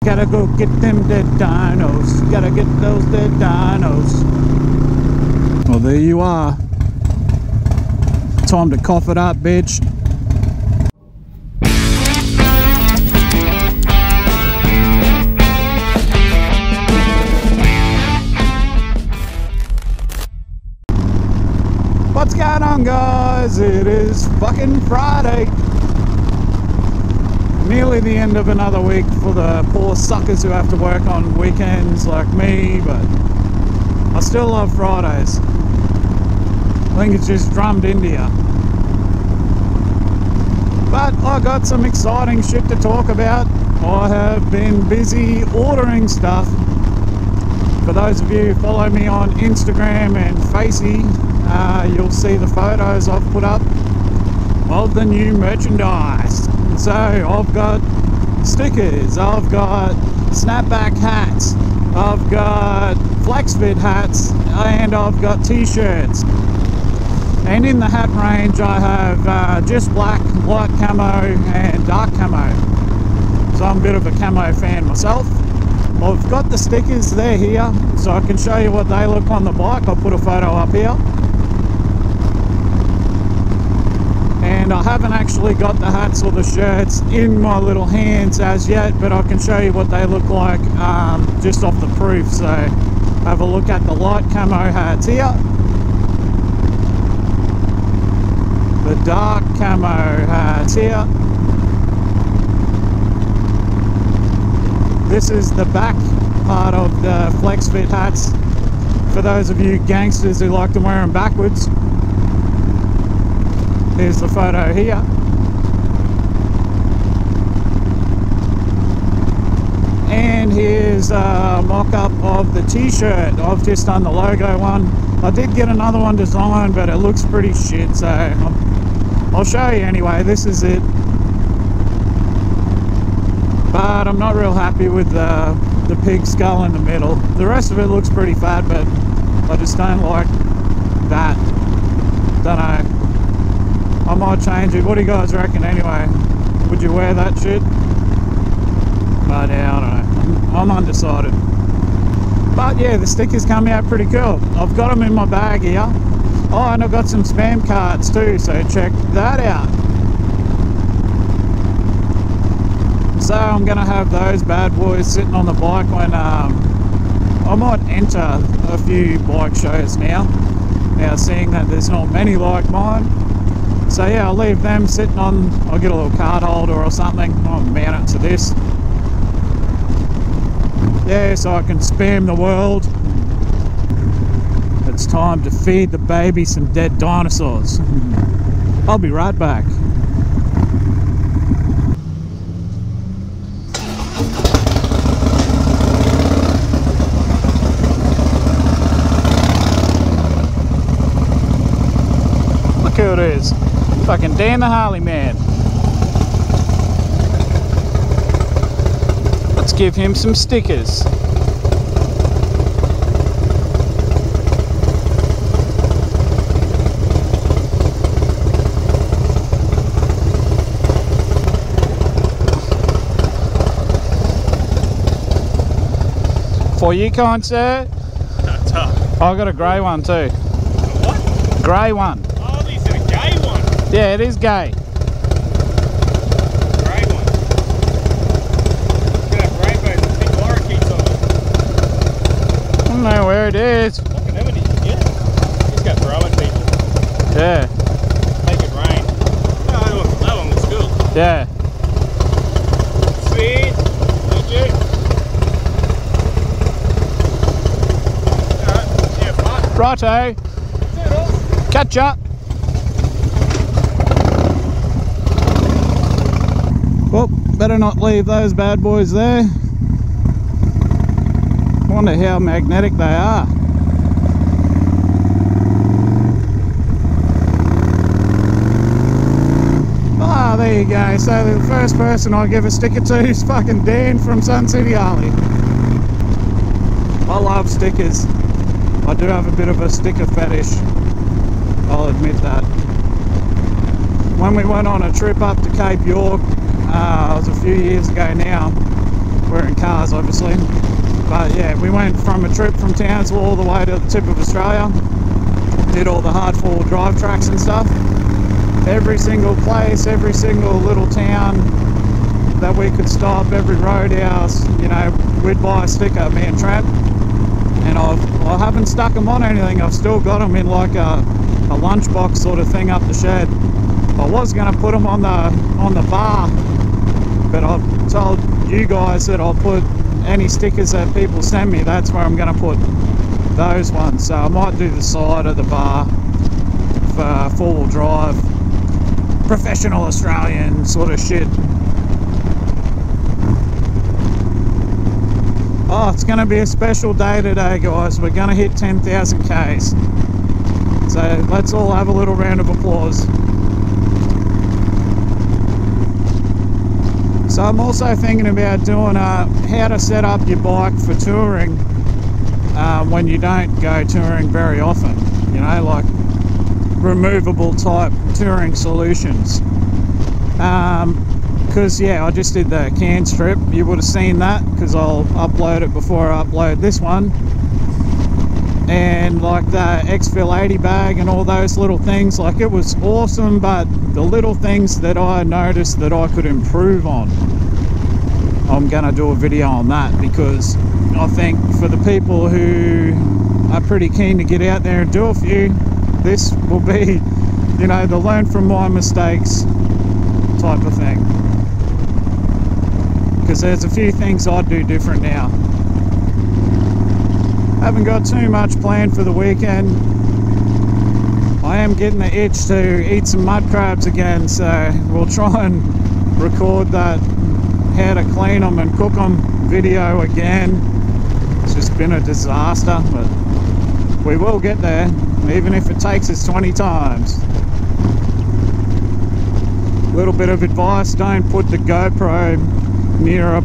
Gotta go get them dead dinos. Gotta get those dead dinos. Well, there you are. Time to cough it up, bitch. What's going on, guys? It is fucking Friday. Nearly the end of another week for the poor suckers who have to work on weekends like me, but I still love Fridays. I think it's just drummed into you. But I got some exciting shit to talk about. I have been busy ordering stuff. For those of you who follow me on Instagram and Facey, you'll see the photos I've put up of the new merchandise. So I've got stickers, I've got snapback hats, I've got flex fit hats, and I've got t-shirts. And in the hat range I have just black, light camo and dark camo. So I'm a bit of a camo fan myself. I've got the stickers, they're here, so I can show you what they look on the bike. I'll put a photo up here. And I haven't actually got the hats or the shirts in my little hands as yet, but I can show you what they look like just off the proof. So have a look at the light camo hats here. The dark camo hats here. This is the back part of the flex fit hats for those of you gangsters who like to wear them backwards. Here's the photo here. And here's a mock-up of the t-shirt. I've just done the logo one. I did get another one designed, but it looks pretty shit, so I'll show you anyway. This is it. But I'm not real happy with the pig skull in the middle. The rest of it looks pretty fat, but I just don't like that. Don't know. I might change it. What do you guys reckon anyway? Would you wear that shit? But yeah, I don't know. I'm undecided. But yeah, the stickers come out pretty cool. I've got them in my bag here. Oh, and I've got some spam cards too, so check that out. So I'm gonna have those bad boys sitting on the bike when I might enter a few bike shows now. Now seeing that there's not many like mine. So yeah, I'll leave them sitting on, I'll get a little card holder or something, I'll mount it to this. Yeah, so I can spam the world. It's time to feed the baby some dead dinosaurs. I'll be right back. Look who it is. Fucking Dan the Harley Man. Let's give him some stickers. For you, kind sir. Tough. I got a grey one too. What? Grey one. Yeah, it is gay. Grey one. It's got rainbows and pink lorikeets on it. I don't know where it is. Fucking never did you get it? It's got throwing people. Yeah. Make it rain. No, that one looks good. Yeah. Sweet. Thank you. Alright, yeah, fun. Righto. Toodles. Catch up. Well, better not leave those bad boys there. Wonder how magnetic they are. Ah, there you go. So the first person I give a sticker to is fucking Dan from Sun City Harley. I love stickers. I do have a bit of a sticker fetish. I'll admit that. When we went on a trip up to Cape York, it was a few years ago now, we're in car obviously. But yeah, we went from a trip from Townsville all the way to the tip of Australia. Did all the hard four-wheel drive tracks and stuff. Every single place, every single little town that we could stop, every roadhouse, you know, we'd buy a sticker, me and Trent. And I haven't stuck them on anything. I've still got them in like a lunchbox sort of thing up the shed. I was going to put them on the bar, but I've told you guys that I'll put any stickers that people send me, that's where I'm going to put those ones. So I might do the side of the bar for four-wheel drive, professional Australian sort of shit. Oh, it's going to be a special day today, guys. We're going to hit 10,000 Ks. So let's all have a little round of applause. So I'm also thinking about doing how to set up your bike for touring when you don't go touring very often. You know, like removable type touring solutions. Because yeah, I just did the can strip. You would have seen that because I'll upload it before I upload this one. And like the X-Fill 80 bag and all those little things, like it was awesome, but the little things that I noticed that I could improve on, I'm gonna do a video on that, because I think for the people who are pretty keen to get out there and do a few, this will be, you know, the learn from my mistakes type of thing. Because there's a few things I'd do different now. Haven't got too much planned for the weekend. I am getting the itch to eat some mud crabs again, so we'll try and record that how to clean them and cook them video again. It's just been a disaster, but we will get there, even if it takes us 20 times. Little bit of advice, don't put the GoPro near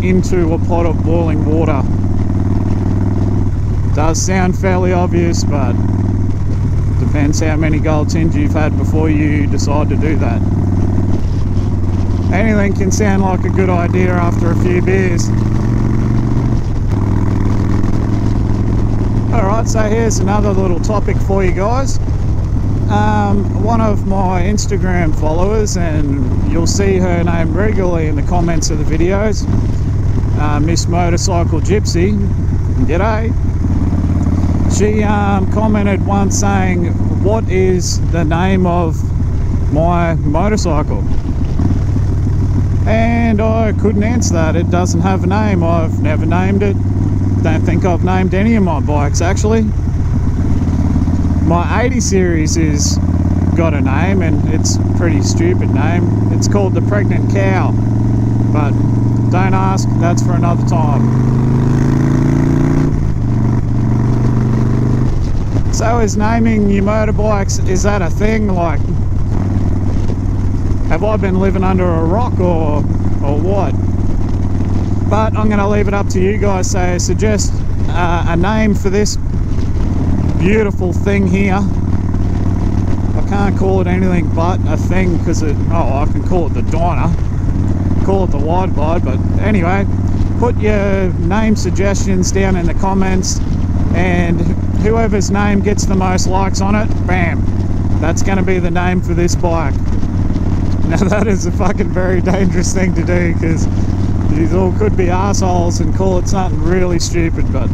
into a pot of boiling water. Does sound fairly obvious, but depends how many gold tins you've had before you decide to do that. Anything can sound like a good idea after a few beers. Alright, so here's another little topic for you guys. One of my Instagram followers, and you'll see her name regularly in the comments of the videos, Miss Motorcycle Gypsy, g'day. She commented once saying, what is the name of my motorcycle? And I couldn't answer that. It doesn't have a name. I've never named it. Don't think I've named any of my bikes actually. My 80 series is got a name, and it's a pretty stupid name. It's called the Pregnant Cow, but don't ask, that's for another time. So is naming your motorbikes, is that a thing? Like, have I been living under a rock or what? But I'm going to leave it up to you guys. So suggest a name for this beautiful thing here. I can't call it anything but a thing, because I can call it the Dyna, call it the wide glide. But anyway, put your name suggestions down in the comments, and whoever's name gets the most likes on it, bam, that's going to be the name for this bike. Now that is a fucking very dangerous thing to do, because these all could be assholes and call it something really stupid, but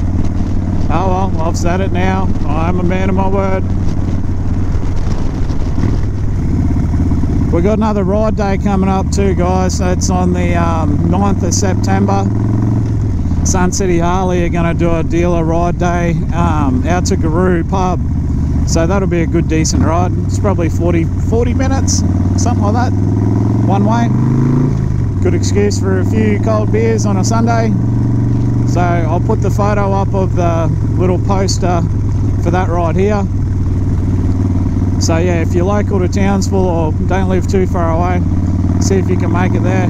oh well, I've said it now. I'm a man of my word. We got another ride day coming up too, guys. That's on the 9th of September. Sun City Harley are going to do a dealer ride day out to Guru pub, so that'll be a good decent ride. It's probably 40 minutes, something like that, one way. Good excuse for a few cold beers on a Sunday. So I'll put the photo up of the little poster for that ride here. So yeah, if you're local to Townsville or don't live too far away, see if you can make it there.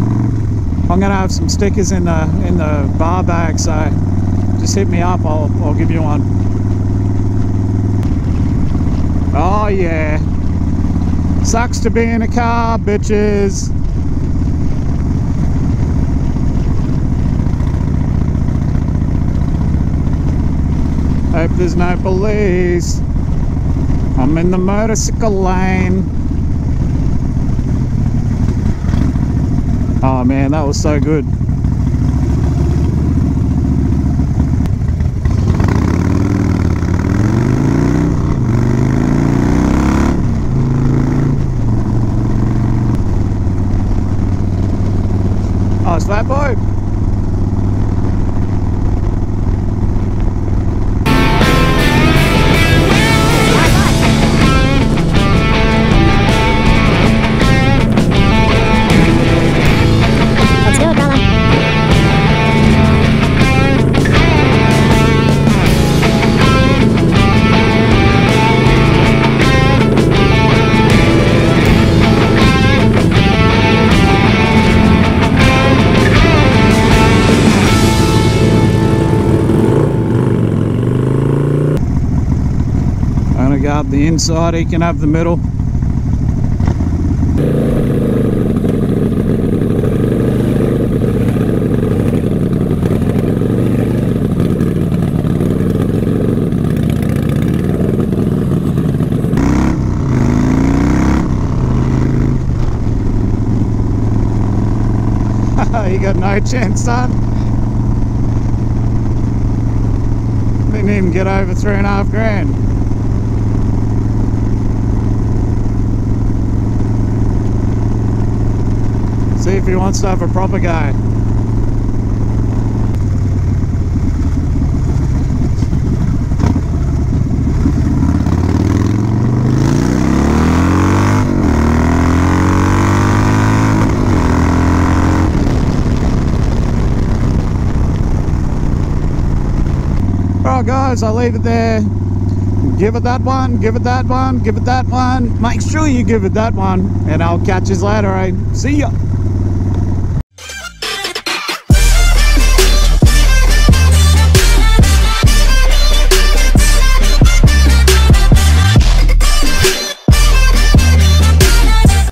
I'm gonna have some stickers in the bar bag, so just hit me up, I'll give you one. Oh yeah, sucks to be in a car, bitches. there's no police. I'm in the motorcycle lane. Oh man, that was so good. Oh, it's that boy. Let's do it, brother. I'm gonna go up the inside, he can have the middle. You got no chance, son. Didn't even get over 3.5 grand. See if he wants to have a proper go. Alright guys, I'll leave it there. Give it that one, give it that one, give it that one. Make sure you give it that one, and I'll catch you later, eh? See ya.